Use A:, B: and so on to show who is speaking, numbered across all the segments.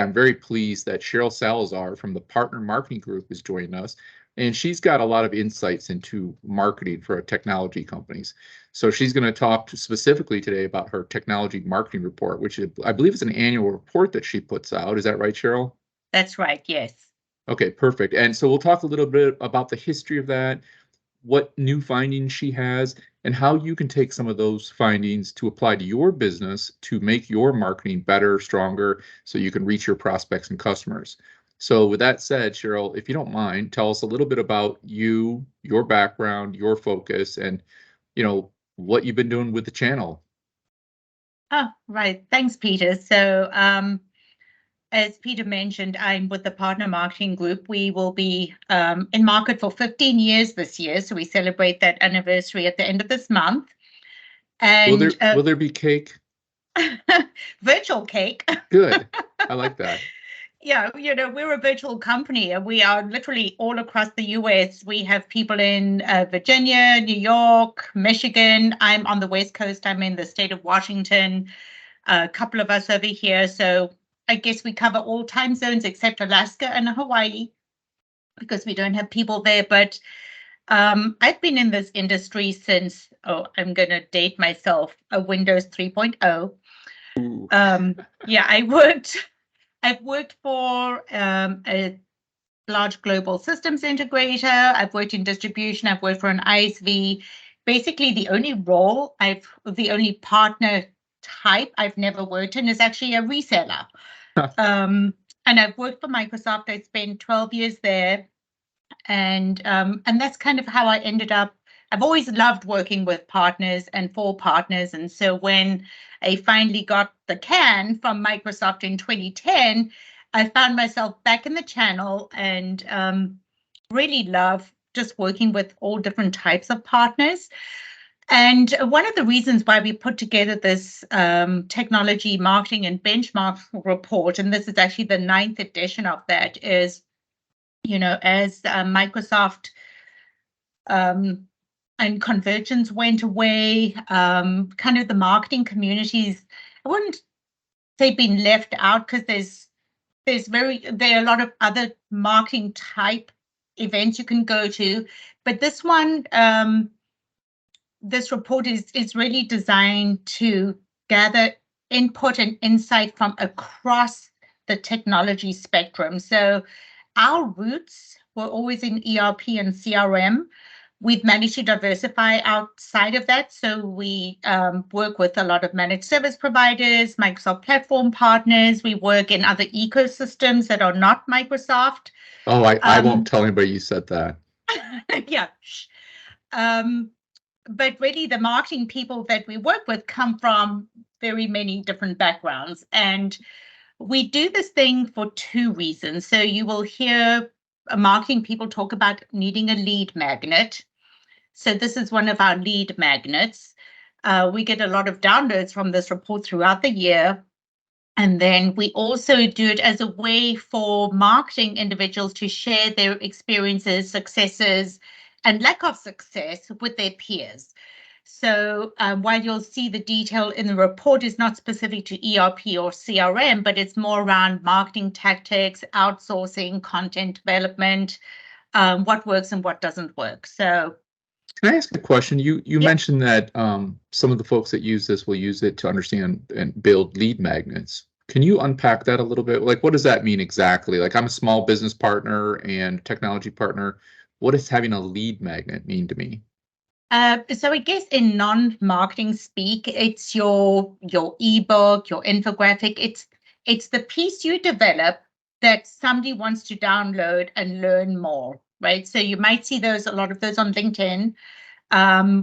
A: I'm very pleased that Cheryl Salazar from the Partner Marketing Group is joining us. And she's got a lot of insights into marketing for technology companies. So she's going to talk specifically today about her technology marketing report, which I believe is an annual report that she puts out. Is that right, Cheryl?
B: That's right, yes.
A: Okay, perfect. And so we'll talk a little bit about the history of that, what new findings she has, and how you can take some of those findings to apply to your business to make your marketing better, stronger, so you can reach your prospects and customers. So with that said, Cheryl, if you don't mind, tell us a little bit about you, your background, your focus, and what you've been doing with the channel.
B: Oh, right. Thanks, Peter. So as Peter mentioned, I'm with the Partner Marketing Group. We will be in market for 15 years this year. So we celebrate that anniversary at the end of this month. And
A: will there be cake?
B: Virtual cake.
A: Good. I like that.
B: Yeah, we're a virtual company and we are literally all across the US. We have people in Virginia, New York, Michigan. I'm on the West Coast. I'm in the state of Washington. A couple of us over here. So I guess we cover all time zones except Alaska and Hawaii because we don't have people there. But I've been in this industry since, I'm going to date myself, Windows 3.0. Yeah, I've worked for a large global systems integrator. I've worked in distribution. I've worked for an ISV. Basically, the only partner type I've never worked in is actually a reseller. And I've worked for Microsoft. I spent 12 years there. And that's kind of how I ended up. I've always loved working with partners and for partners. And so when I finally got the can from Microsoft in 2010, I found myself back in the channel and really love just working with all different types of partners. And one of the reasons why we put together this technology marketing and benchmark report, and this is actually the 9th edition of that, is, as Microsoft and convergence went away, kind of the marketing communities, I wouldn't say been left out because there are a lot of other marketing type events you can go to, but this one, this report is really designed to gather input and insight from across the technology spectrum. So our roots were always in ERP and CRM. We've managed to diversify outside of that. So we work with a lot of managed service providers, Microsoft platform partners. We work in other ecosystems that are not Microsoft.
A: Oh, I won't tell anybody you said that.
B: Yeah. But really, the marketing people that we work with come from very many different backgrounds. And we do this thing for 2 reasons. So you will hear marketing people talk about needing a lead magnet. So this is one of our lead magnets. We get a lot of downloads from this report throughout the year. And then we also do it as a way for marketing individuals to share their experiences, successes, and lack of success with their peers. So while you'll see the detail in the report is not specific to ERP or CRM, but it's more around marketing tactics, outsourcing, content development, what works and what doesn't work. So
A: can I ask a question? You mentioned that some of the folks that use this will use it to understand and build lead magnets. Can you unpack that a little bit? Like, what does that mean exactly? Like, I'm a small business partner and technology partner. What does having a lead magnet mean to me?
B: So I guess in non-marketing speak, it's your ebook, your infographic. It's the piece you develop that somebody wants to download and learn more, right? So you might see a lot of those on LinkedIn,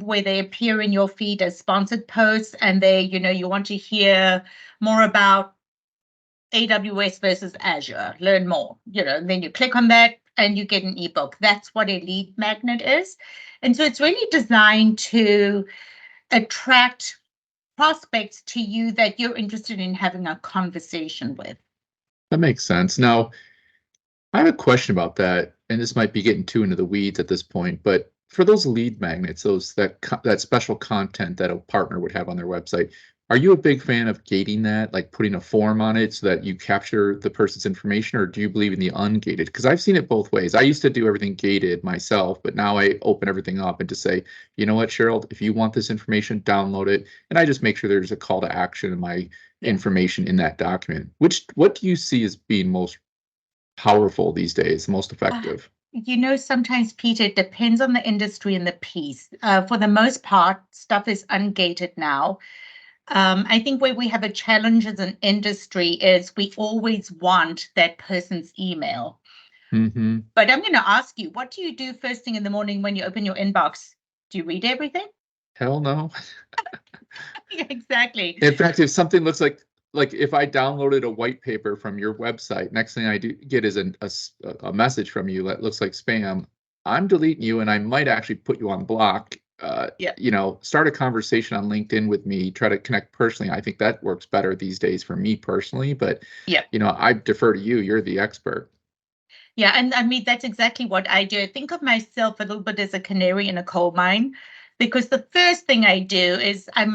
B: where they appear in your feed as sponsored posts, and you want to hear more about AWS versus Azure, learn more, and then you click on that and you get an ebook. That's what a lead magnet is. And so it's really designed to attract prospects to you that you're interested in having a conversation with.
A: That makes sense. Now, I have a question about that, and this might be getting too into the weeds at this point, but for those lead magnets, that special content that a partner would have on their website, Are you a big fan of gating that, like putting a form on it so that you capture the person's information, or do you believe in the ungated? Because I've seen it both ways. I used to do everything gated myself, but now I open everything up and just say, you know what, Cheryl, if you want this information, download it. And I just make sure there's a call to action in my
B: Yeah.
A: information in that document. What do you see as being most powerful these days, most effective?
B: Sometimes, Peter, it depends on the industry and the piece. For the most part, stuff is ungated now. I think where we have a challenge as an industry is we always want that person's email.
A: Mm-hmm.
B: But I'm going to ask you, what do you do first thing in the morning when you open your inbox? Do you read everything?
A: Hell no.
B: Exactly.
A: In fact, if something looks like if I downloaded a white paper from your website, next thing I do get is a message from you that looks like spam. I'm deleting you, and I might actually put you on block.
B: Yeah.
A: Start a conversation on LinkedIn with me. Try to connect personally. I think that works better these days for me personally. But
B: Yeah.
A: I defer to you. You're the expert.
B: Yeah, and I mean that's exactly what I do. I think of myself a little bit as a canary in a coal mine, because the first thing I do is I'll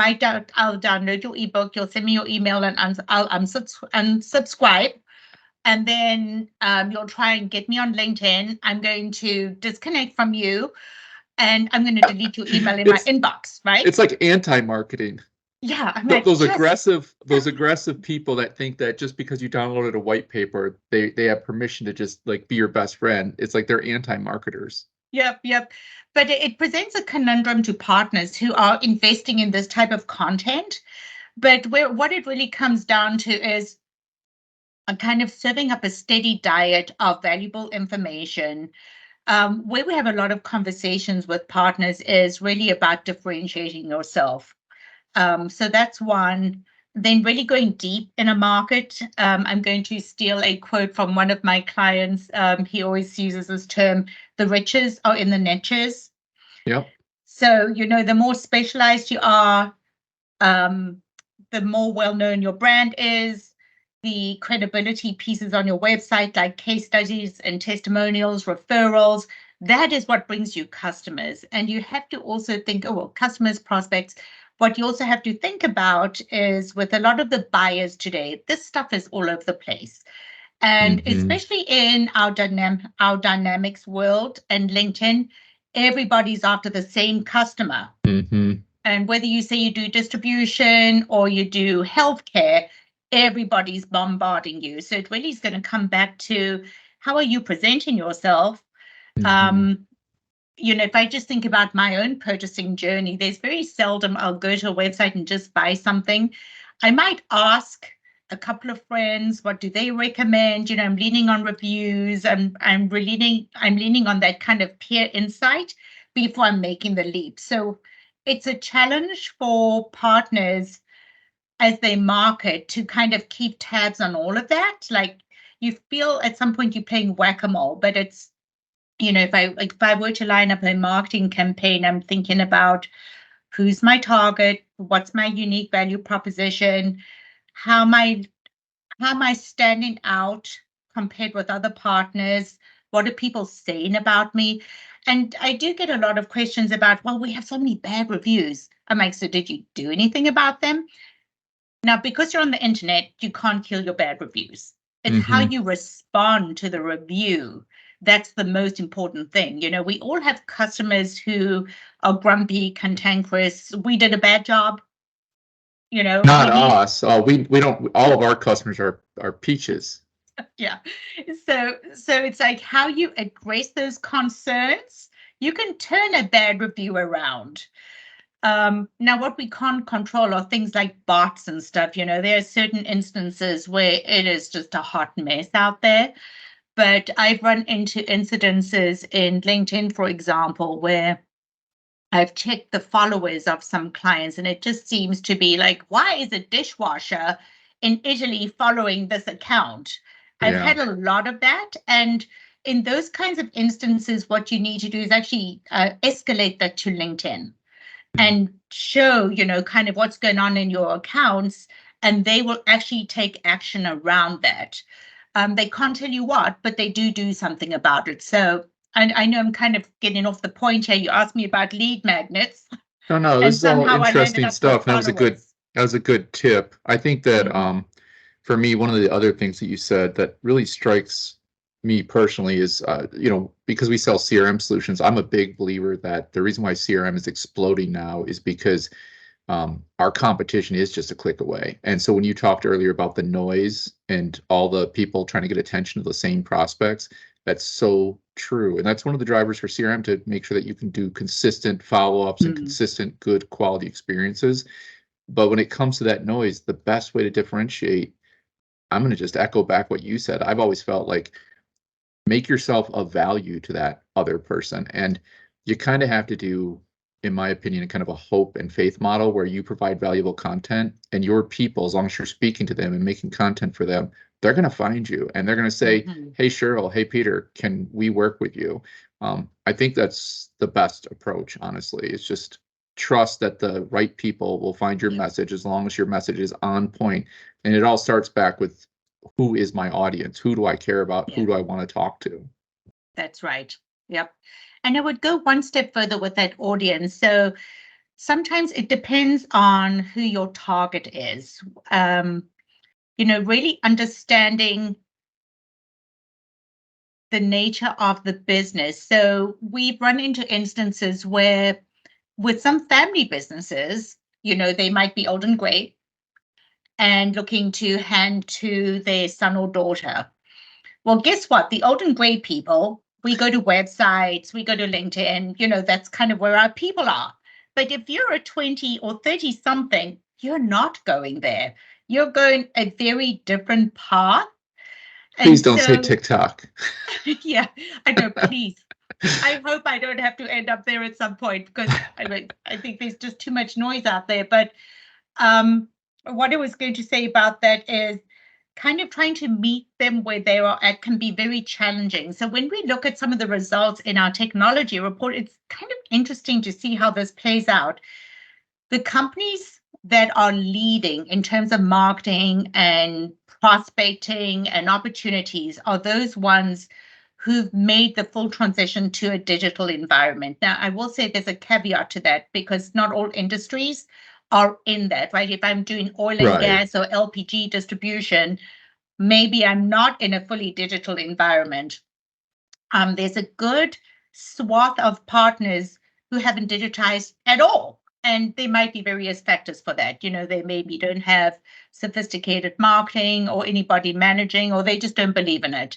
B: download your ebook, you'll send me your email, and I'll unsubscribe, and then you'll try and get me on LinkedIn. I'm going to disconnect from you, and I'm going to delete your email in my inbox, right?
A: It's like anti-marketing.
B: Yeah, I'm like,
A: Those aggressive people that think that just because you downloaded a white paper, they have permission to just like be your best friend. It's like they're anti-marketers.
B: Yep. But it presents a conundrum to partners who are investing in this type of content. But what it really comes down to is a kind of serving up a steady diet of valuable information. Where we have a lot of conversations with partners is really about differentiating yourself. So that's one. Then really going deep in a market. I'm going to steal a quote from one of my clients. He always uses this term, the riches are in the niches.
A: Yep.
B: So, the more specialized you are, the more well-known your brand is, the credibility pieces on your website, like case studies and testimonials, referrals, that is what brings you customers. And you have to also think, customers, prospects. What you also have to think about is with a lot of the buyers today, this stuff is all over the place. And especially in our dynamics world and LinkedIn, everybody's after the same customer.
A: Mm-hmm.
B: And whether you say you do distribution or you do healthcare, everybody's bombarding you. So it really is going to come back to how are you presenting yourself? If I just think about my own purchasing journey, there's very seldom I'll go to a website and just buy something. I might ask a couple of friends, what do they recommend? I'm leaning on reviews, and I'm leaning on that kind of peer insight before I'm making the leap. So it's a challenge for partners as they market to kind of keep tabs on all of that. Like you feel at some point you're playing whack-a-mole, but it's if I were to line up a marketing campaign, I'm thinking about who's my target, what's my unique value proposition, how am I standing out compared with other partners, what are people saying about me? And I do get a lot of questions about, well, we have so many bad reviews. I'm like, so did you do anything about them? Now, because you're on the internet, you can't kill your bad reviews. It's how you respond to the review. That's the most important thing. We all have customers who are grumpy, cantankerous. We did a bad job.
A: Not us. We don't. All of our customers are peaches.
B: Yeah. So it's like how you address those concerns. You can turn a bad review around. Now, what we can't control are things like bots and stuff. There are certain instances where it is just a hot mess out there. But I've run into incidences in LinkedIn, for example, where I've checked the followers of some clients, and it just seems to be like, why is a dishwasher in Italy following this account? I've had a lot of that. And in those kinds of instances, what you need to do is actually escalate that to LinkedIn and show, kind of what's going on in your accounts, and they will actually take action around that. They can't tell you what, but they do something about it. So I know I'm kind of getting off the point here. You asked me about lead magnets.
A: No,
B: And
A: this is all
B: somehow I landed
A: interesting
B: up with
A: stuff. That was a good
B: followers.
A: That was a good tip. I think that
B: Mm.
A: for me, one of the other things that you said that really strikes me personally is, because we sell CRM solutions, I'm a big believer that the reason why CRM is exploding now is because our competition is just a click away. And so when you talked earlier about the noise and all the people trying to get attention to the same prospects, that's so true. And that's one of the drivers for CRM, to make sure that you can do consistent follow-ups and
B: Mm.
A: consistent good quality experiences. But when it comes to that noise, the best way to differentiate, I'm going to just echo back what you said. I've always felt like, make yourself of value to that other person. And you kind of have to do, in my opinion, kind of a hope and faith model where you provide valuable content, and your people, as long as you're speaking to them and making content for them, they're going to find you and they're going to say,
B: Mhm.
A: hey, Cheryl, hey, Peter, can we work with you? I think that's the best approach, honestly. It's just trust that the right people will find your
B: Yep.
A: message as long as your message is on point. And it all starts back with, who is my audience? Who do I care about?
B: Yeah,
A: Who do I want to talk to?
B: that's right. Yep. And I would go one step further with that audience. So sometimes it depends on who your target is. Um, really understanding the nature of the business. So we've run into instances where, with some family businesses, they might be old and gray and looking to hand to their son or daughter. Well, guess what? The old and gray people, we go to websites, we go to LinkedIn, that's kind of where our people are. But if you're a 20 or 30 something, you're not going there. You're going a very different path.
A: Please
B: And
A: don't say
B: so,
A: TikTok.
B: yeah, I know, please. I hope I don't have to end up there at some point, because I think there's just too much noise out there. But um, what I was going to say about that is, kind of trying to meet them where they are at can be very challenging. So when we look at some of the results in our technology report, it's kind of interesting to see how this plays out. The companies that are leading in terms of marketing and prospecting and opportunities are those ones who've made the full transition to a digital environment. Now, I will say there's a caveat to that, because not all industries are in that, right? If I'm doing oil and
A: Right.
B: gas or LPG distribution, maybe I'm not in a fully digital environment. There's a good swath of partners who haven't digitized at all. And there might be various factors for that. They maybe don't have sophisticated marketing or anybody managing, or they just don't believe in it.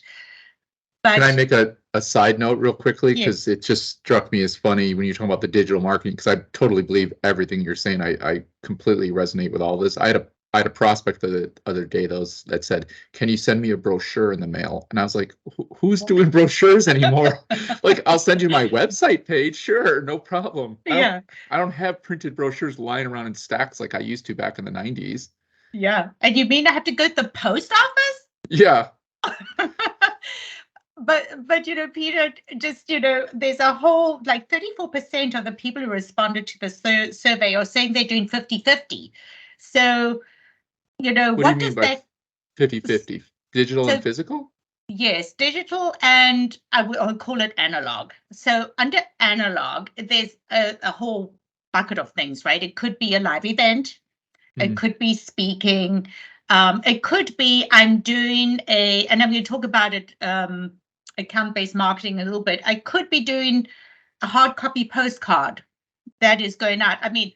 A: Can I
B: But
A: make a side note real quickly?
B: yes,
A: Because it just struck me as funny when you're talking about the digital marketing, because I totally believe everything you're saying. I completely resonate with all this. I had a prospect the other day that said, can you send me a brochure in the mail? And I was like, who's doing brochures anymore? Like, I'll send you my website page, sure, no problem.
B: yeah,
A: I don't have printed brochures lying around in stacks like I used to back in the 90s.
B: yeah. And you mean I have to go to the post office?
A: Yeah.
B: But Peter, just there's a whole, like, 34% of the people who responded to the survey are saying they're doing 50-50. So
A: What do you
B: what
A: mean
B: does
A: by
B: that
A: 50-50? Digital and
B: so
A: physical?
B: yes, digital, and I'll call it analog. So under analog, there's a whole bucket of things, right? It could be a live event, it
A: Hmm.
B: could be speaking, it could be I'm doing and I'm going to talk about it, account-based marketing a little bit. I could be doing a hard copy postcard that is going out. I mean,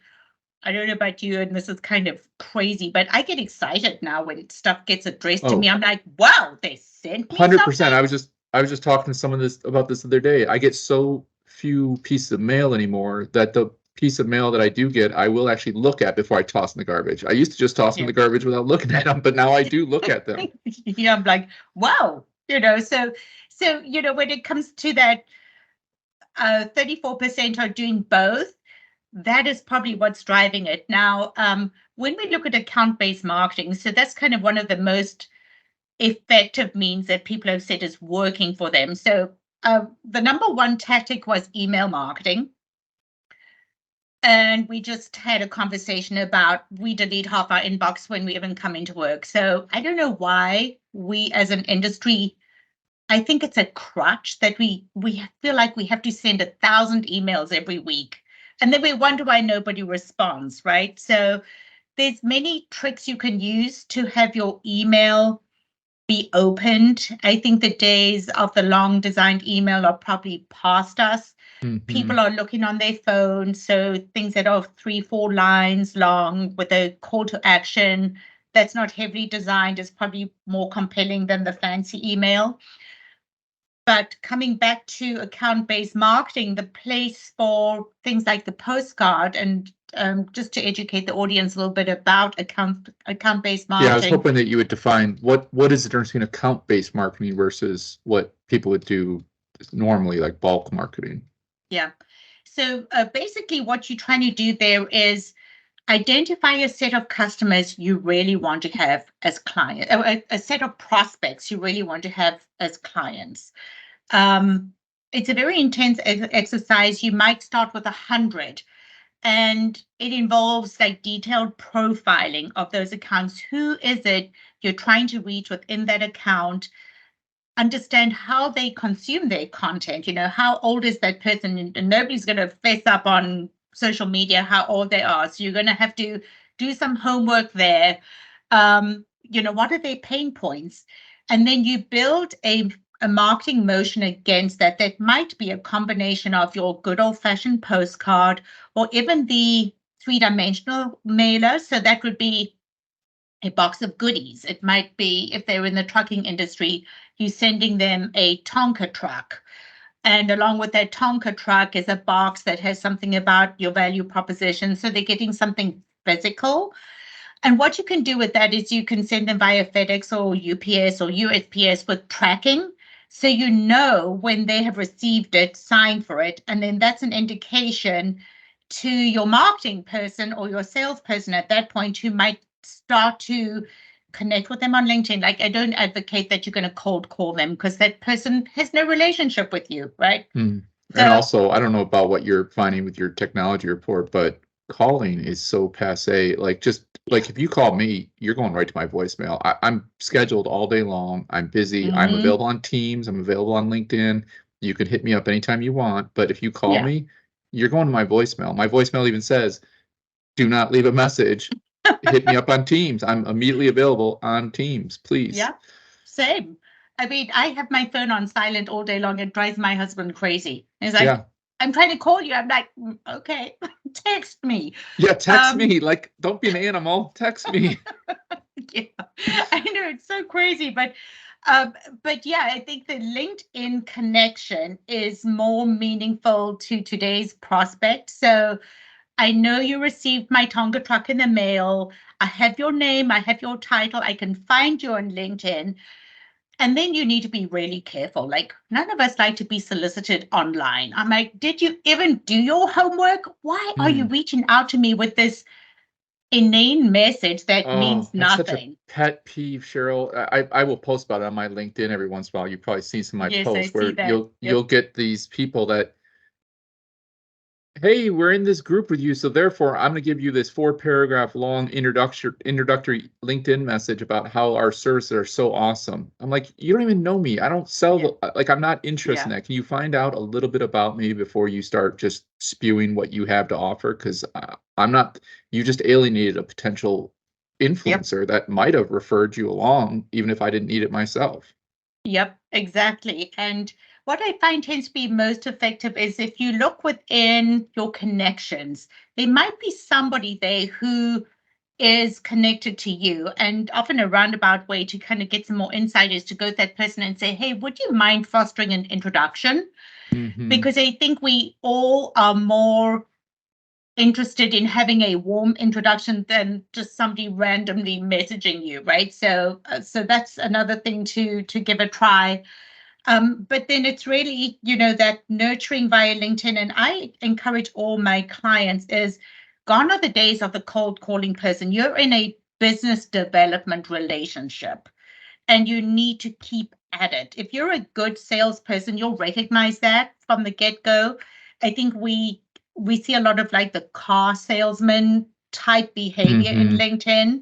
B: I don't know about you, and this is kind of crazy, but I get excited now when stuff gets addressed to me.
A: Oh,
B: I'm like, wow, they sent me
A: 100%.
B: something.
A: I was just talking to someone about this the other day. I get so few pieces of mail anymore that the piece of mail that I do get, I will actually look at before I toss in the garbage. I used to just toss in
B: Yeah.
A: the garbage without looking at them, but now I do look at them.
B: Yeah, I'm like, wow, so when it comes to that, 34% are doing both. That is probably what's driving it. Now, when we look at account-based marketing, so that's kind of one of the most effective means that people have said is working for them. So the number one tactic was email marketing. And we just had a conversation about, we delete half our inbox when we even come into work. So I don't know why we as an industry, I think it's a crutch that we feel like we have to send 1,000 emails every week. And then we wonder why nobody responds, right? So there's many tricks you can use to have your email be opened. I think the days of the long designed email are probably past us. People are looking on their phone, so things that are 3-4 lines long with a call to action that's not heavily designed is probably more compelling than the fancy email. But coming back to account-based marketing, the place for things like the postcard and just to educate the audience a little bit about account-based marketing.
A: Yeah, I was hoping that you would define what is the difference between account-based marketing versus what people would do normally, like bulk marketing.
B: Yeah. So basically what you're trying to do there is identify a set of customers you really want to have as clients, a set of prospects you really want to have as clients. It's a very intense exercise. You might start with 100, and it involves like detailed profiling of those accounts. Who is it you're trying to reach within that account? Understand how they consume their content. How old is that person? And nobody's going to fess up on social media how old they are. So you're going to have to do some homework there. What are their pain points? And then you build a marketing motion against that. That might be a combination of your good old-fashioned postcard or even the 3-dimensional mailer. So that would be a box of goodies. It might be, if they're in the trucking industry, you're sending them a Tonka truck. And along with that Tonka truck is a box that has something about your value proposition. So they're getting something physical. And what you can do with that is you can send them via FedEx or UPS or USPS with tracking. So you know when they have received it, signed for it. And then that's an indication to your marketing person or your salesperson at that point who might start to connect with them on LinkedIn. Like, I don't advocate that you're going to cold call them because that person has no relationship with you, right?
A: And also, I don't know about what you're finding with your technology report, but calling is so passe. Like, just like if you call me, you're going right to my voicemail. I'm scheduled all day long. I'm busy. I'm available on Teams. I'm available on LinkedIn. You can hit me up anytime you want. But if you call me, you're going to my voicemail. My voicemail even says, do not leave a message. Hit me up on Teams. I'm immediately available on Teams, please.
B: Yeah, same. I mean, I have my phone on silent all day long. It drives my husband crazy. He's like, I'm trying to call you. I'm like, okay, text me.
A: Yeah, text me. Like, don't be an animal. Text me.
B: Yeah, I know, it's so crazy, but yeah, I think the LinkedIn connection is more meaningful to today's prospect. So I know you received my Tonga truck in the mail. I have your name. I have your title. I can find you on LinkedIn. And then you need to be really careful. Like, none of us like to be solicited online. I'm like, did you even do your homework? Why are you reaching out to me with this inane message that means nothing?
A: That's such a pet peeve, Cheryl. I will post about it on my LinkedIn every once in a while. You've probably seen some of my posts where you'll get these people that, hey, we're in this group with you, so therefore I'm going to give you this 4-paragraph long introductory LinkedIn message about how our services are so awesome. I'm like, you don't even know me. I don't sell like, I'm not interested in that. Can you find out a little bit about me before you start just spewing what you have to offer? Because I'm not. You just alienated a potential influencer that might have referred you along, even if I didn't need it myself.
B: Yep, exactly. And what I find tends to be most effective is if you look within your connections, there might be somebody there who is connected to you, and often a roundabout way to kind of get some more insight is to go to that person and say, hey, would you mind fostering an introduction? Because I think we all are more interested in having a warm introduction than just somebody randomly messaging you, right? So that's another thing to give a try. But then it's really, that nurturing via LinkedIn. And I encourage all my clients is gone are the days of the cold calling person. You're in a business development relationship and you need to keep at it. If you're a good salesperson, you'll recognize that from the get-go. I think we see a lot of like the car salesman type behavior in LinkedIn.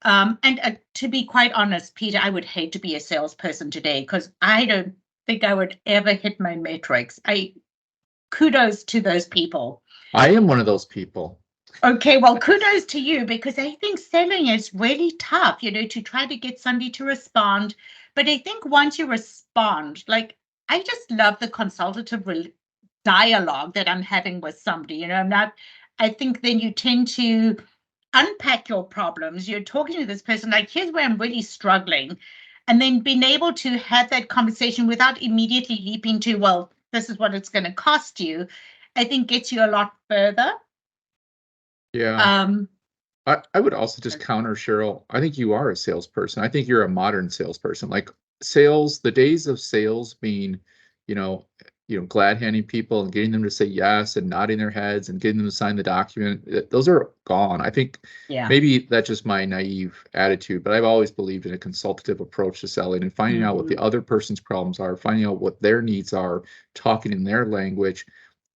B: And to be quite honest, Peter, I would hate to be a salesperson today because I don't think I would ever hit my metrics. Kudos to those people.
A: I am one of those people.
B: Okay, well, kudos to you, because I think selling is really tough, to try to get somebody to respond. But I think once you respond, like, I just love the consultative dialogue that I'm having with somebody. I think then you tend to unpack your problems. You're talking to this person, like, here's where I'm really struggling. And then being able to have that conversation without immediately leaping to, well, this is what it's going to cost you, I think gets you a lot further.
A: Yeah.
B: Um,
A: I would also just counter, Cheryl. I think you are a salesperson. I think you're a modern salesperson. Like sales, the days of sales being, you know, glad handing people and getting them to say yes and nodding their heads and getting them to sign the document, those are gone. I think
B: yeah.
A: maybe that's just my naive attitude, but I've always believed in a consultative approach to selling and finding out what the other person's problems are, finding out what their needs are, talking in their language.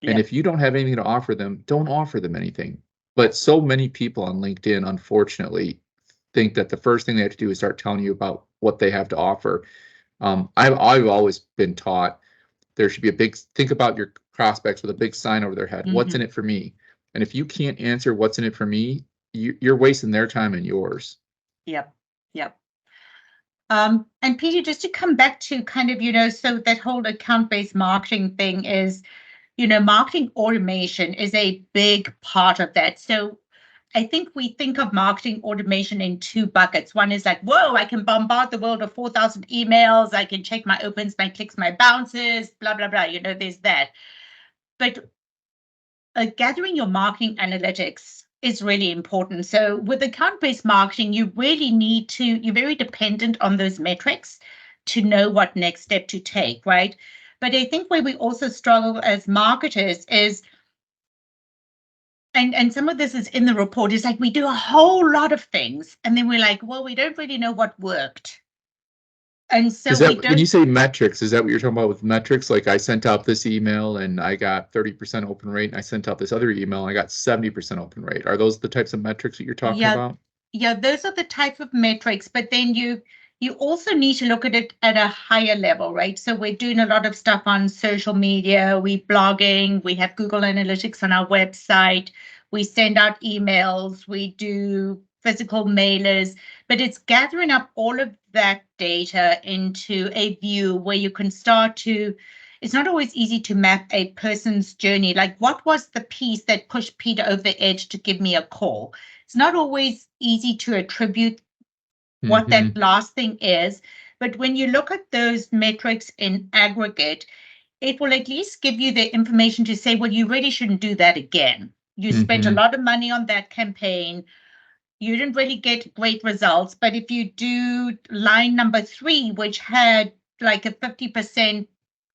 A: And
B: Yep.
A: if you don't have anything to offer them, don't offer them anything. But so many people on LinkedIn, unfortunately, think that the first thing they have to do is start telling you about what they have to offer. I've always been taught there should be think about your prospects with a big sign over their head. What's in it for me? And if you can't answer what's in it for me, you're wasting their time and yours.
B: Yep. Yep. And Peter, just to come back to kind of, so that whole account-based marketing thing is, marketing automation is a big part of that. So I think we think of marketing automation in two buckets. One is like, whoa, I can bombard the world of 4,000 emails. I can check my opens, my clicks, my bounces, blah, blah, blah. There's that. But gathering your marketing analytics is really important. So with account-based marketing, you're very dependent on those metrics to know what next step to take, right? But I think where we also struggle as marketers is, and some of this is in the report, is like we do a whole lot of things and then we're like, well, we don't really know what worked. And so
A: Is
B: we
A: that when you
B: don't.
A: say metrics, is that what you're talking about with metrics? Like I sent out this email and I got 30% open rate, and I sent out this other email and I got 70% open rate. Are those the types of metrics that you're talking
B: Yeah,
A: about?
B: yeah, those are the type of metrics, but then you also need to look at it at a higher level, right? So we're doing a lot of stuff on social media, we blogging, we have Google Analytics on our website, we send out emails, we do physical mailers, but it's gathering up all of that data into a view where you can start to. It's not always easy to map a person's journey. Like, what was the piece that pushed Peter over the edge to give me a call? It's not always easy to attribute what that last thing is, but when you look at those metrics in aggregate, it will at least give you the information to say, well, you really shouldn't do that again. You spent a lot of money on that campaign. You didn't really get great results. But if you do line number 3, which had like a 50%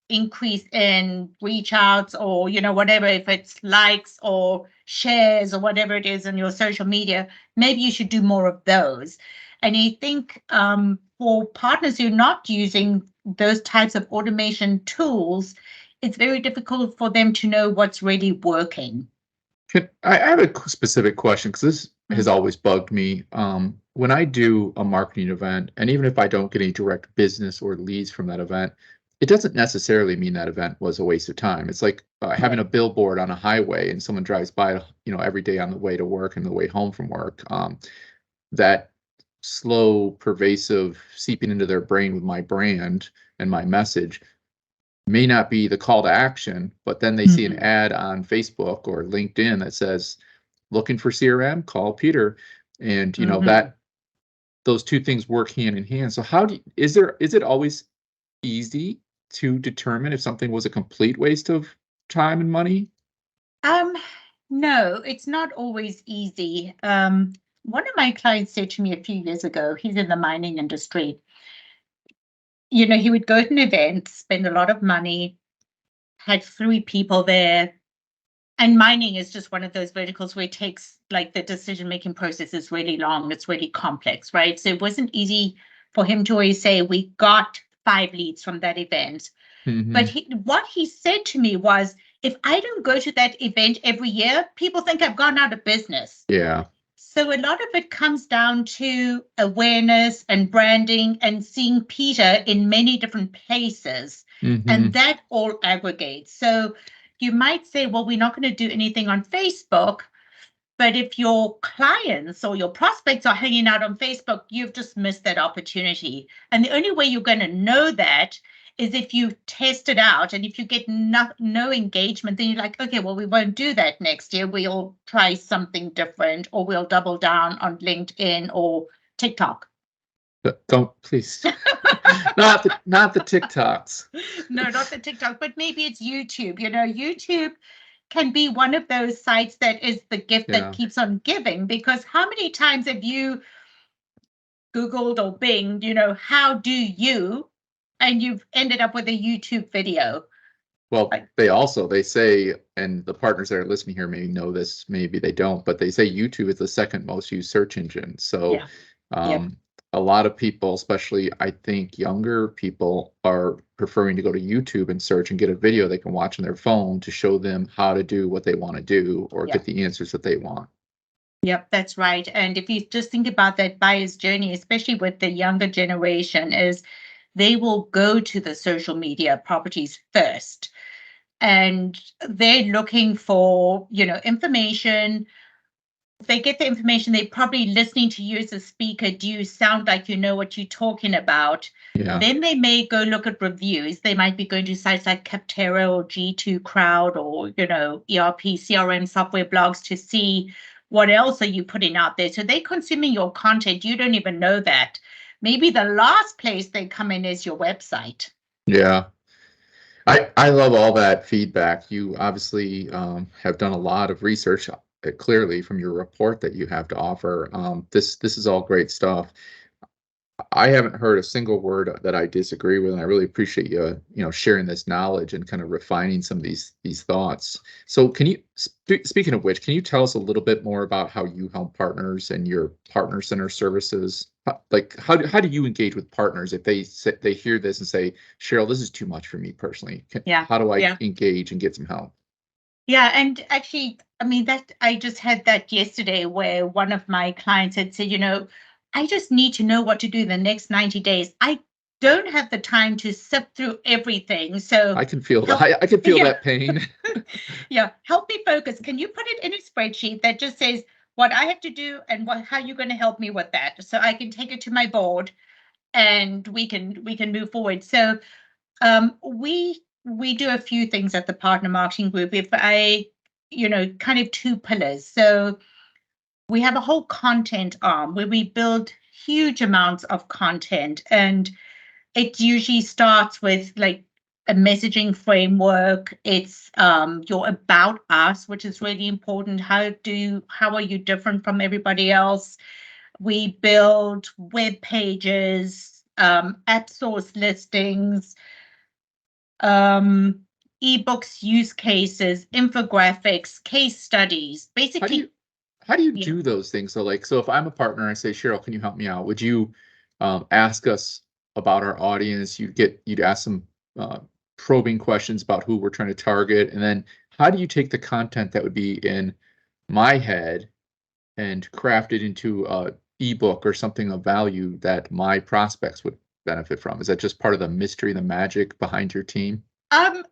B: increase in reach outs, or whatever, if it's likes or shares or whatever it is in your social media, maybe you should do more of those. And I think for partners who are not using those types of automation tools, it's very difficult for them to know what's really working.
A: I have a specific question because this has always bugged me. When I do a marketing event, and even if I don't get any direct business or leads from that event, it doesn't necessarily mean that event was a waste of time. It's like having a billboard on a highway and someone drives by, every day on the way to work and the way home from work. That slow, pervasive seeping into their brain with my brand and my message may not be the call to action, but then they see an ad on Facebook or LinkedIn that says, looking for CRM, call Peter. And that those two things work hand in hand. So is it always easy to determine if something was a complete waste of time and money?
B: No, it's not always easy. One of my clients said to me a few years ago, he's in the mining industry. He would go to an event, spend a lot of money, had 3 people there. And mining is just one of those verticals where it takes, like, the decision-making process is really long. It's really complex, right? So it wasn't easy for him to always say, we got 5 leads from that event. But what he said to me was, if I don't go to that event every year, people think I've gone out of business.
A: Yeah.
B: So a lot of it comes down to awareness and branding and seeing Peter in many different places. And that all aggregates. So you might say, well, we're not going to do anything on Facebook, But if your clients or your prospects are hanging out on Facebook, you've just missed that opportunity. And the only way you're going to know that is if you test it out. And if you get no engagement, then you're like, okay, well, we won't do that next year. We'll try something different, or we'll double down on LinkedIn or TikTok.
A: Don't please. not the TikToks.
B: No, not the TikTok, but maybe it's YouTube. YouTube can be one of those sites that is the gift that keeps on giving, because how many times have you Googled or Binged, how do you, and you've ended up with a YouTube video?
A: Well, they say, and the partners that are listening here may know this, maybe they don't, but they say YouTube is the second most used search engine. So a lot of people, especially I think younger people, are preferring to go to YouTube and search and get a video they can watch on their phone to show them how to do what they want to do, or get the answers that they want.
B: Yep, that's right. And if you just think about that buyer's journey, especially with the younger generation, is they will go to the social media properties first. And they're looking for, information. If they get the information, they're probably listening to you as a speaker. Do you sound like you know what you're talking about?
A: Yeah.
B: Then they may go look at reviews. They might be going to sites like Capterra or G2 Crowd, or, ERP, CRM software blogs to see what else are you putting out there. So they're consuming your content. You don't even know that. Maybe the last place they come in is your website.
A: Yeah. I love all that feedback. You obviously have done a lot of research, clearly from your report that you have to offer. This is all great stuff. I haven't heard a single word that I disagree with, and I really appreciate you, sharing this knowledge and kind of refining some of these thoughts. So, can you, speaking of which, can you tell us a little bit more about how you help partners and your partner center services? Like, how do you engage with partners if they hear this and say, Cheryl, this is too much for me personally? How do I engage and get some help?
B: Yeah, and actually, I mean, that I just had that yesterday, where one of my clients had said, I just need to know what to do the next 90 days. I don't have the time to sift through everything. So
A: I can feel that. I can feel that pain.
B: Help me focus. Can you put it in a spreadsheet that just says what I have to do and how you're going to help me with that, so I can take it to my board and we can move forward. So we do a few things at the Partner Marketing Group. If I, kind of two pillars. So we have a whole content arm where we build huge amounts of content, and it usually starts with like a messaging framework. It's your about us, which is really important. How are you different from everybody else? We build web pages, app source listings, ebooks, use cases, infographics, case studies, basically.
A: How do you do those things? So if I'm a partner, I say, Cheryl, can you help me out? Would you ask us about our audience? You'd ask some probing questions about who we're trying to target. And then how do you take the content that would be in my head and craft it into a ebook or something of value that my prospects would benefit from? Is that just part of the mystery, the magic behind your team?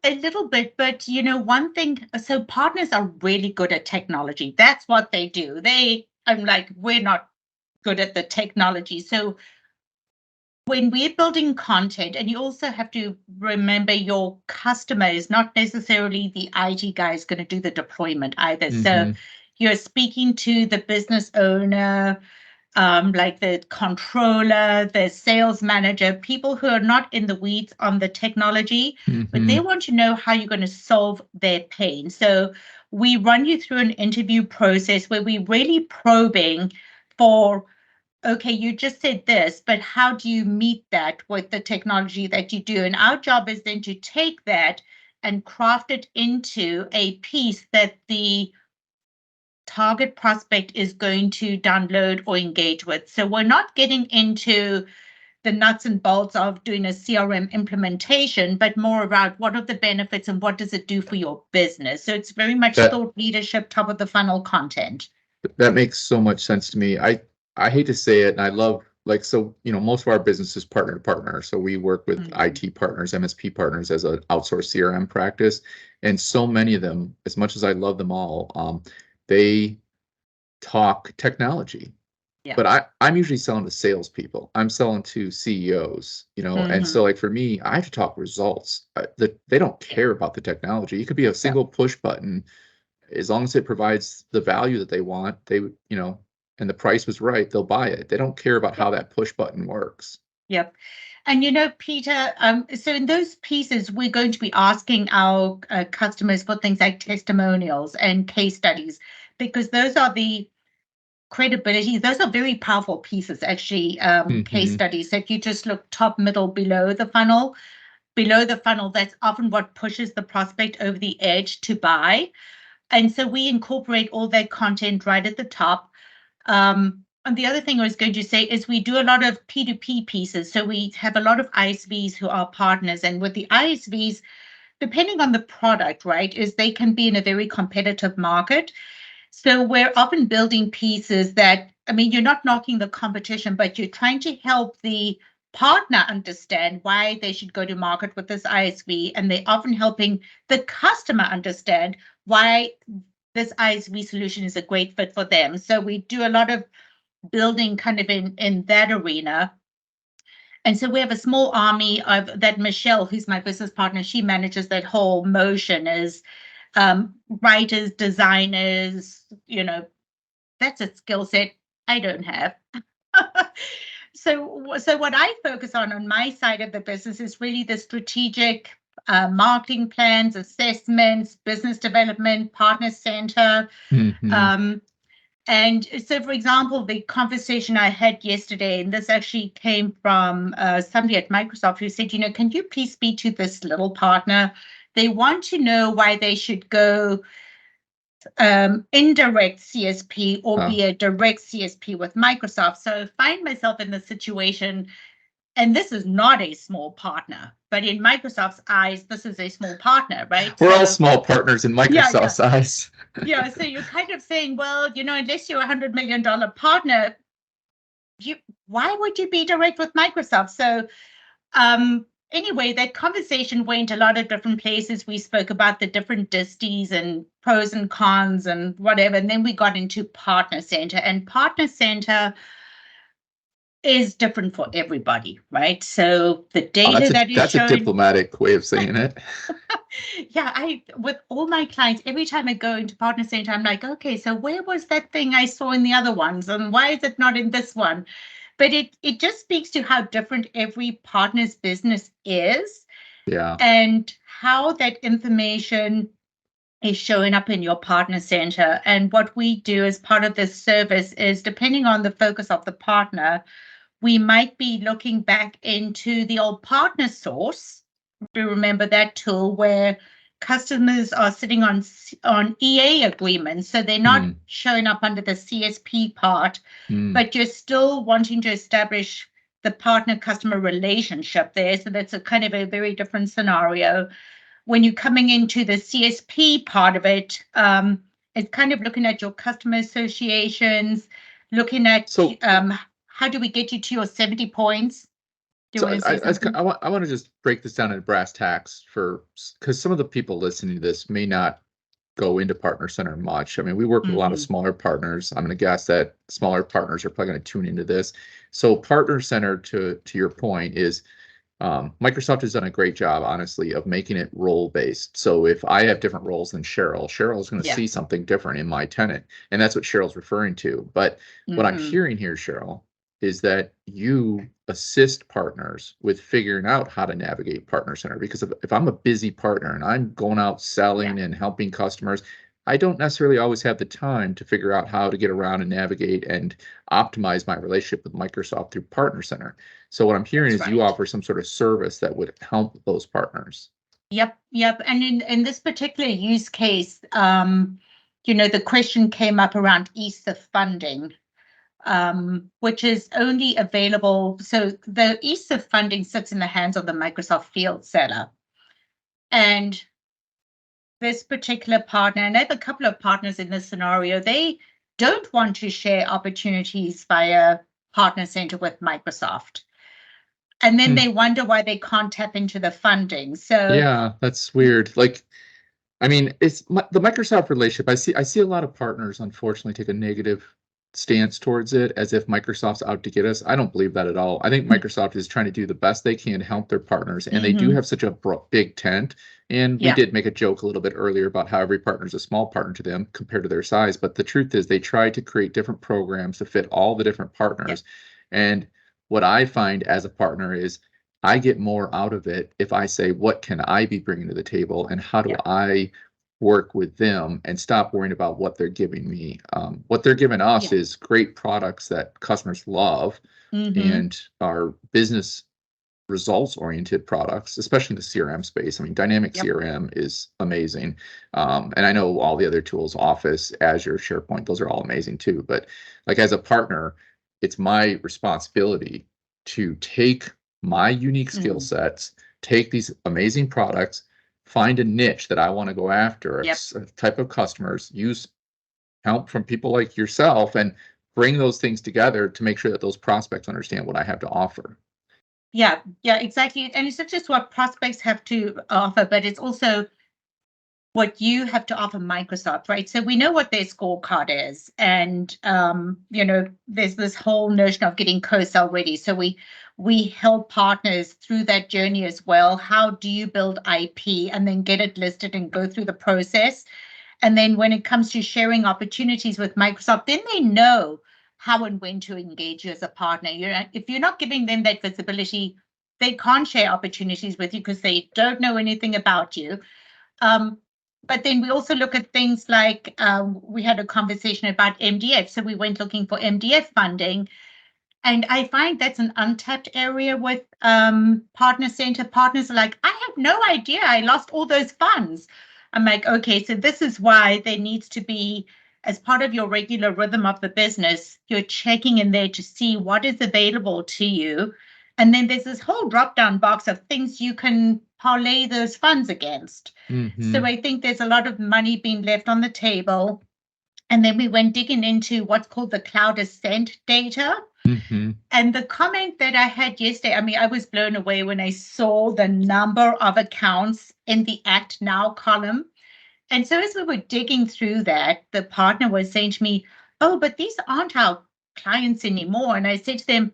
B: A little bit, but one thing, so partners are really good at technology. That's what they do. I'm like, we're not good at the technology. So when we're building content, and you also have to remember your customer is not necessarily the IT guy is going to do the deployment either. So you're speaking to the business owner, like the controller, the sales manager, people who are not in the weeds on the technology, but they want to know how you're going to solve their pain. So we run you through an interview process where we're really probing for, okay, you just said this, but how do you meet that with the technology that you do? And our job is then to take that and craft it into a piece that the target prospect is going to download or engage with. So we're not getting into the nuts and bolts of doing a CRM implementation, but more about what are the benefits and what does it do for your business. So it's very much thought leadership, top of the funnel content.
A: That makes so much sense to me. I hate to say it, and I love, most of our business is partner to partner. So we work with IT partners, MSP partners as an outsourced CRM practice. And so many of them, as much as I love them all, they talk technology.
B: Yeah.
A: But I'm usually selling to salespeople. I'm selling to CEOs, and so like for me, I have to talk results. They don't care about the technology. It could be a single push button, as long as it provides the value that they want. And the price was right, they'll buy it. They don't care about how that push button works.
B: Yep. And Peter, so in those pieces, we're going to be asking our customers for things like testimonials and case studies, because those are the credibility. Those are very powerful pieces, actually, case studies. So if you just look top, middle, below the funnel, that's often what pushes the prospect over the edge to buy. And so we incorporate all that content right at the top. And the other thing I was going to say is we do a lot of P2P pieces. So we have a lot of ISVs who are partners. And with the ISVs, depending on the product, right, is they can be in a very competitive market. So we're often building pieces that, I mean, you're not knocking the competition, but you're trying to help the partner understand why they should go to market with this ISV. And they're often helping the customer understand why this ISV solution is a great fit for them. So we do a lot of building kind of in that arena. And so we have a small army of that. Michelle, who's my business partner, she manages that whole motion as writers, designers, that's a skill set I don't have. So what I focus on my side of the business is really the strategic marketing plans, assessments, business development, partner center. And so, for example, the conversation I had yesterday, and this actually came from somebody at Microsoft who said, can you please speak to this little partner? They want to know why they should go indirect CSP or be a direct CSP with Microsoft. So I find myself in the situation, and this is not a small partner, but in Microsoft's eyes, this is a small partner, right?
A: We're all small partners in Microsoft's eyes.
B: Yeah, so you're kind of saying, well, unless you're $100 million partner, why would you be direct with Microsoft? So anyway, that conversation went a lot of different places. We spoke about the different disties and pros and cons and whatever. And then we got into Partner Center. And Partner Center is different for everybody, right? So the data
A: that's
B: showing,
A: a diplomatic way of saying it.
B: Yeah, with all my clients, every time I go into Partner Center, I'm like, okay, so where was that thing I saw in the other ones? And why is it not in this one? But it just speaks to how different every partner's business is.
A: Yeah.
B: And how that information is showing up in your Partner Center. And what we do as part of this service is, depending on the focus of the partner, we might be looking back into the old partner source. Do you remember that tool where customers are sitting on EA agreements, so they're not showing up under the CSP part, but you're still wanting to establish the partner-customer relationship there. So that's a kind of a very different scenario. When you're coming into the CSP part of it, it's kind of looking at your customer associations, looking at how do we get you to your 70 points?
A: So I want to just break this down in brass tacks because some of the people listening to this may not go into Partner Center much. I mean, we work with a lot of smaller partners. I'm going to guess that smaller partners are probably going to tune into this. So Partner Center, to your point, is Microsoft has done a great job, honestly, of making it role-based. So if I have different roles than Cheryl is going to see something different in my tenant. And that's what Cheryl's referring to. But what I'm hearing here, Cheryl, is that you assist partners with figuring out how to navigate Partner Center. Because if I'm a busy partner and I'm going out selling and helping customers, I don't necessarily always have the time to figure out how to get around and navigate and optimize my relationship with Microsoft through Partner Center. So what I'm hearing is you offer some sort of service that would help those partners.
B: Yep. And in this particular use case, the question came up around ESA funding, which is only available. So the ESA funding sits in the hands of the Microsoft field seller. And this particular partner, and I have a couple of partners in this scenario, they don't want to share opportunities via Partner Center with Microsoft. And then they wonder why they can't tap into the funding. So
A: yeah, that's weird. Like, I mean, it's the Microsoft relationship. I see a lot of partners, unfortunately, take a negative stance towards it as if Microsoft's out to get us. I don't believe that at all. I think Microsoft is trying to do the best they can to help their partners, and they do
B: Mm-hmm.
A: have such a big tent. And we
B: Yeah.
A: did make a joke a little bit earlier about how every partner is a small partner to them compared to their size. But the truth is, they try to create different programs to fit all the different
B: Yeah.
A: partners. And what I find as a partner is I get more out of it if I say, what can I be bringing to the table, and how do
B: Yeah.
A: I work with them and stop worrying about what they're giving me. What they're giving us
B: Yeah.
A: is great products that customers love
B: Mm-hmm.
A: and are business results oriented products, especially in the CRM space. I mean, dynamic
B: Yep.
A: CRM is amazing. And I know all the other tools, Office, Azure, SharePoint, those are all amazing too. But like as a partner, it's my responsibility to take my unique skill
B: Mm.
A: sets, take these amazing products, find a niche that I want to go after,
B: Yep.
A: a type of customers, use help from people like yourself, and bring those things together to make sure that those prospects understand what I have to offer.
B: Yeah. Yeah. Exactly. And it's not just what prospects have to offer, but it's also what you have to offer Microsoft, right? So we know what their scorecard is, and there's this whole notion of getting co-sell ready. So we help partners through that journey as well. How do you build IP and then get it listed and go through the process? And then when it comes to sharing opportunities with Microsoft, then they know how and when to engage you as a partner. If you're not giving them that visibility, they can't share opportunities with you because they don't know anything about you. Um, but then we also look at things like we had a conversation about MDF. So we went looking for MDF funding. And I find that's an untapped area with partner center. Partners are like, I have no idea. I lost all those funds. I'm like, okay, so this is why there needs to be, as part of your regular rhythm of the business, you're checking in there to see what is available to you. And then there's this whole drop down box of things you can parlay those funds against. So
A: Mm-hmm.
B: I think there's a lot of money being left on the table. And then we went digging into what's called the cloud ascent data.
A: Mm-hmm.
B: And the comment that I had yesterday, I mean, I was blown away when I saw the number of accounts in the Act Now column. And so as we were digging through that, the partner was saying to me, oh, but these aren't our clients anymore. And I said to them,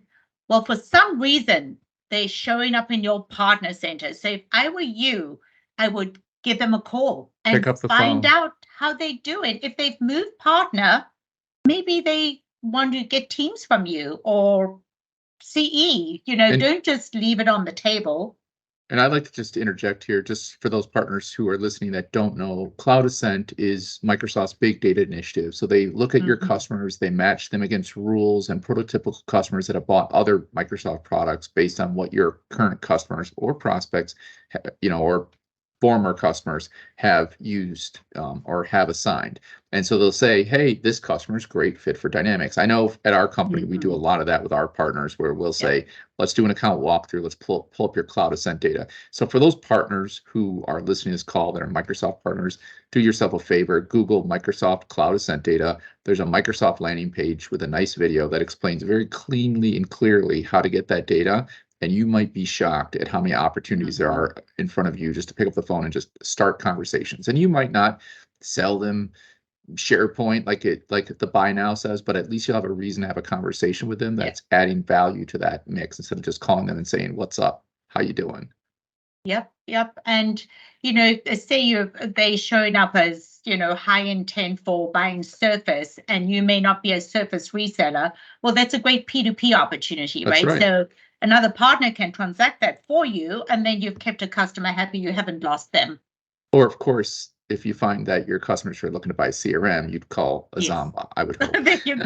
B: well, for some reason, they're showing up in your partner center. So if I were you, I would give them a call
A: Pick
B: and
A: up the
B: find
A: phone.
B: out how they do it. If they've moved partner, maybe they want to get teams from you or CE,
A: And
B: don't just leave it on the table.
A: And I'd like to just interject here, just for those partners who are listening that don't know, Cloud Ascent is Microsoft's big data initiative. So they look at your
B: Mhm.
A: customers, they match them against rules and prototypical customers that have bought other Microsoft products based on what your current customers or prospects, or former customers have used or have assigned. And so they'll say, hey, this customer is great fit for Dynamics. I know at our company, we do a
B: Mhm.
A: lot of that with our partners where we'll
B: Yep.
A: say, let's do an account walkthrough. Let's pull up your Cloud Ascent data. So for those partners who are listening to this call that are Microsoft partners, do yourself a favor, Google Microsoft Cloud Ascent data. There's a Microsoft landing page with a nice video that explains very cleanly and clearly how to get that data. And you might be shocked at how many opportunities there
B: Mhm.
A: are in front of you just to pick up the phone and just start conversations. And you might not sell them SharePoint like the buy now says, but at least you'll have a reason to have a conversation with them
B: Yeah.
A: that's adding value to that mix instead of just calling them and saying, "What's up? How you doing?"
B: Yep. Yep. And say they showing up as high intent for buying Surface, and you may not be a Surface reseller. Well, that's a great P2P opportunity,
A: That's
B: right?
A: right.
B: So another partner can transact that for you, and then you've kept a customer happy. You haven't lost them.
A: Or of course, if you find that your customers are looking to buy CRM, you'd call
B: Yes.
A: Azamba, I would hope.
B: There you go.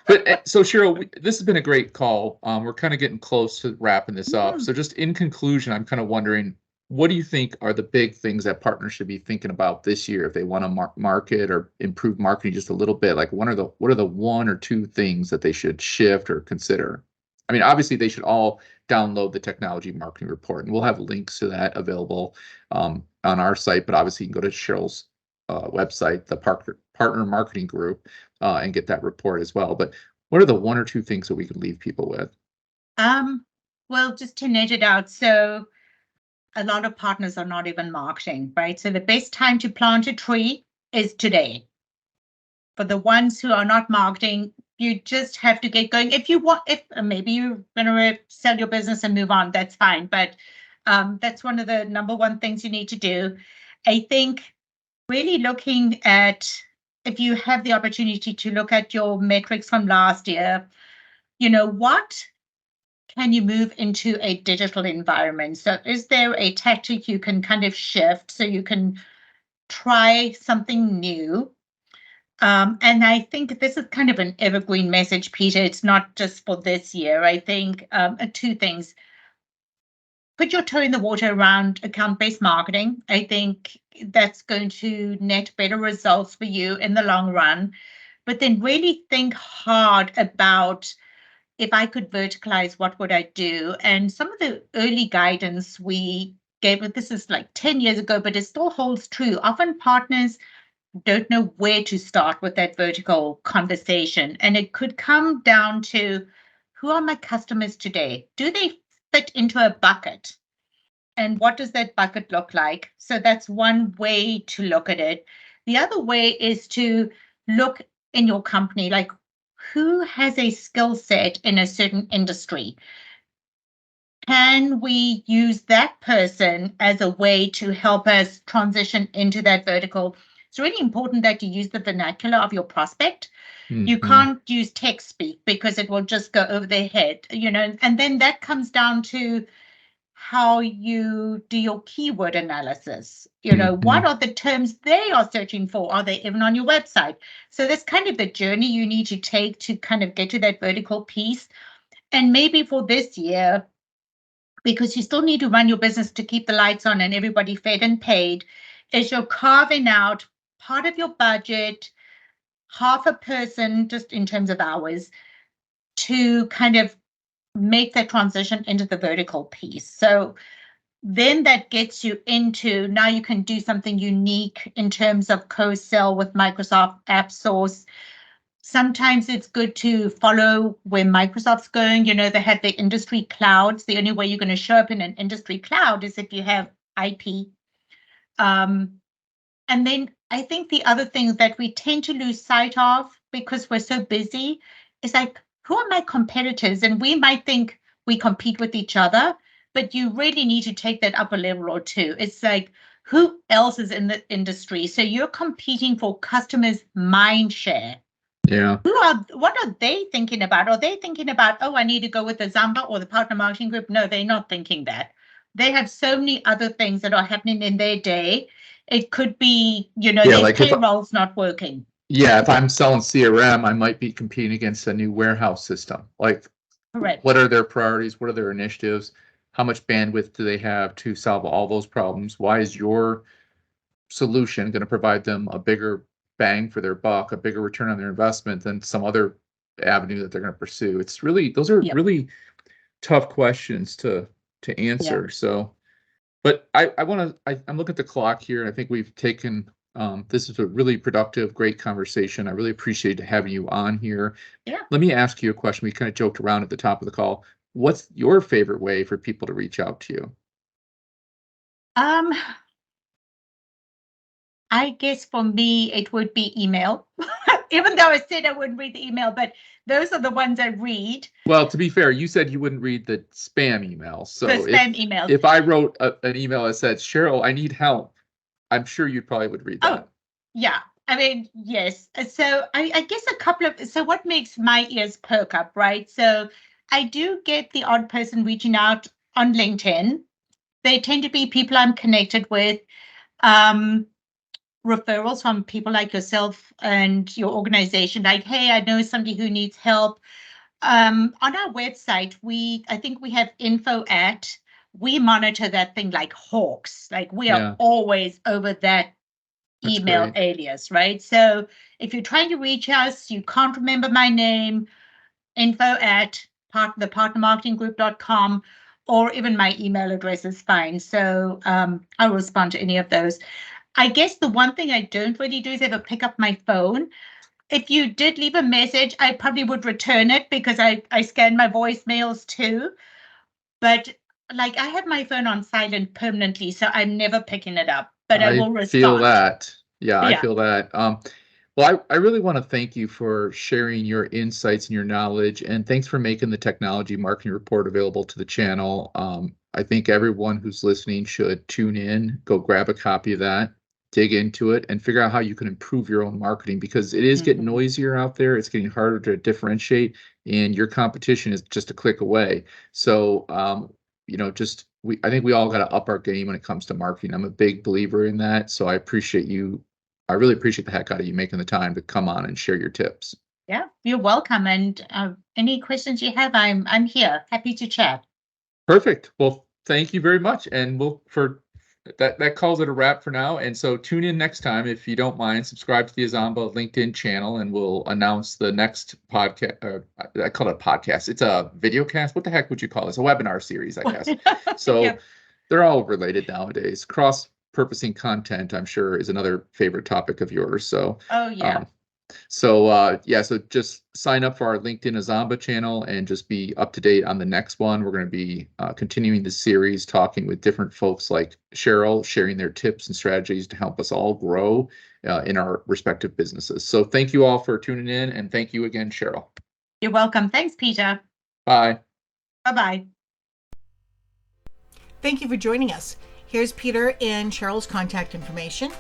A: But so Cheryl, this has been a great call. We're kind of getting close to wrapping this up.
B: Mhm.
A: So just in conclusion, I'm kind of wondering, what do you think are the big things that partners should be thinking about this year if they want to market or improve marketing just a little bit? Like, what are the one or two things that they should shift or consider? I mean, obviously, they should all download the technology marketing report, and we'll have links to that available on our site. But obviously, you can go to Cheryl's website, the partner marketing group, and get that report as well. But what are the one or two things that we could leave people with?
B: Um, well, just to net it out. So a lot of partners are not even marketing, right? So the best time to plant a tree is today. For the ones who are not marketing, you just have to get going. If you want, if maybe you're going to sell your business and move on, that's fine. But that's one of the number one things you need to do. I think really looking at, if you have the opportunity to look at your metrics from last year, what can you move into a digital environment? So is there a tactic you can kind of shift so you can try something new? And I think this is kind of an evergreen message, Peter. It's not just for this year. I think two things. Put your toe in the water around account-based marketing. I think that's going to net better results for you in the long run. But then really think hard about, if I could verticalize, what would I do? And some of the early guidance we gave, this is like 10 years ago, but it still holds true. Often partners don't know where to start with that vertical conversation. And it could come down to, who are my customers today? Do they fit into a bucket? And what does that bucket look like? So that's one way to look at it. The other way is to look in your company, like who has a skill set in a certain industry? Can we use that person as a way to help us transition into that vertical? It's really important that you use the vernacular of your prospect. You can't use text speak because it will just go over their head, and then that comes down to how you do your keyword analysis. What are the terms they are searching for? Are they even on your website? So that's kind of the journey you need to take to kind of get to that vertical piece. And maybe for this year, because you still need to run your business to keep the lights on and everybody fed and paid, is you're carving out part of your budget, half a person, just in terms of hours, to kind of make that transition into the vertical piece. So then that gets you into, now you can do something unique in terms of co-sell with Microsoft App Source. Sometimes it's good to follow where Microsoft's going. They have their industry clouds. The only way you're going to show up in an industry cloud is if you have IP. And then I think the other thing that we tend to lose sight of because we're so busy is like, who are my competitors? And we might think we compete with each other, but you really need to take that up a level or two. It's like, who else is in the industry? So you're competing for customers' mind share.
A: Yeah.
B: What are they thinking about? Are they thinking about, oh, I need to go with Azamba or the partner marketing group? No, they're not thinking that. They have so many other things that are happening in their day. It could be, their
A: like
B: payroll's not working.
A: Yeah, if I'm selling CRM, I might be competing against a new warehouse system. Like,
B: Correct.
A: What are their priorities? What are their initiatives? How much bandwidth do they have to solve all those problems? Why is your solution going to provide them a bigger bang for their buck, a bigger return on their investment than some other avenue that they're going to pursue? It's really, those are really tough questions to answer.
B: Yeah.
A: So, but I'm looking at the clock here, and I think we've taken, this is a really productive, great conversation. I really appreciate having you on here.
B: Yeah.
A: Let me ask you a question. We kind of joked around at the top of the call. What's your favorite way for people to reach out to you?
B: I guess for me, it would be email, even though I said I wouldn't read the email, but those are the ones I read.
A: Well, to be fair, you said you wouldn't read the spam emails. So
B: emails.
A: If I wrote an email that said, Cheryl, I need help, I'm sure you probably would read that.
B: Oh, yeah. I mean, yes. So I guess so what makes my ears perk up, right? So I do get the odd person reaching out on LinkedIn. They tend to be people I'm connected with. Referrals from people like yourself and your organization, like, hey, I know somebody who needs help. On our website, I think we have we monitor that thing like hawks. Like we are always over that email alias, right? So if you're trying to reach us, you can't remember my name, info@thepartnermarketinggroup.com, or even my email address is fine. So I'll respond to any of those. I guess the one thing I don't really do is ever pick up my phone. If you did leave a message, I probably would return it because I scan my voicemails too. But like I have my phone on silent permanently, so I'm never picking it up, but I will
A: feel
B: respond.
A: that. Yeah, I
B: Yeah.
A: feel that. Well, I really want to thank you for sharing your insights and your knowledge, and thanks for making the technology marketing report available to the channel. I think everyone who's listening should tune in, go grab a copy of that, dig into it, and figure out how you can improve your own marketing, because it is getting
B: Mhm.
A: noisier out there. It's getting harder to differentiate, and your competition is just a click away. So, just I think we all got to up our game when it comes to marketing. I'm a big believer in that. So I really appreciate the heck out of you making the time to come on and share your tips.
B: Yeah, you're welcome. And any questions you have, I'm here, happy to chat.
A: Perfect. Well, thank you very much. And that calls it a wrap for now. And so tune in next time if you don't mind. Subscribe to the Azamba LinkedIn channel, and we'll announce the next podcast. I call it a podcast. It's a video cast. What the heck would you call it? It's a webinar series, I guess. So
B: Yep.
A: they're all related nowadays. Cross-purposing content, I'm sure, is another favorite topic of yours. So
B: Oh, yeah.
A: so just sign up for our LinkedIn Azamba channel and just be up to date on the next one. We're going to be continuing the series, talking with different folks like Cheryl, sharing their tips and strategies to help us all grow in our respective businesses. So thank you all for tuning in, and thank you again, Cheryl.
B: You're welcome. Thanks, Peter.
A: Bye.
B: Bye-bye.
C: Thank you for joining us. Here's Peter and Cheryl's contact information,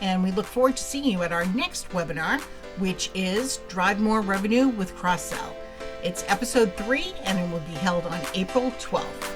C: and we look forward to seeing you at our next webinar, which is Drive More Revenue with Cross-Sell. It's episode 3, and it will be held on April 12th.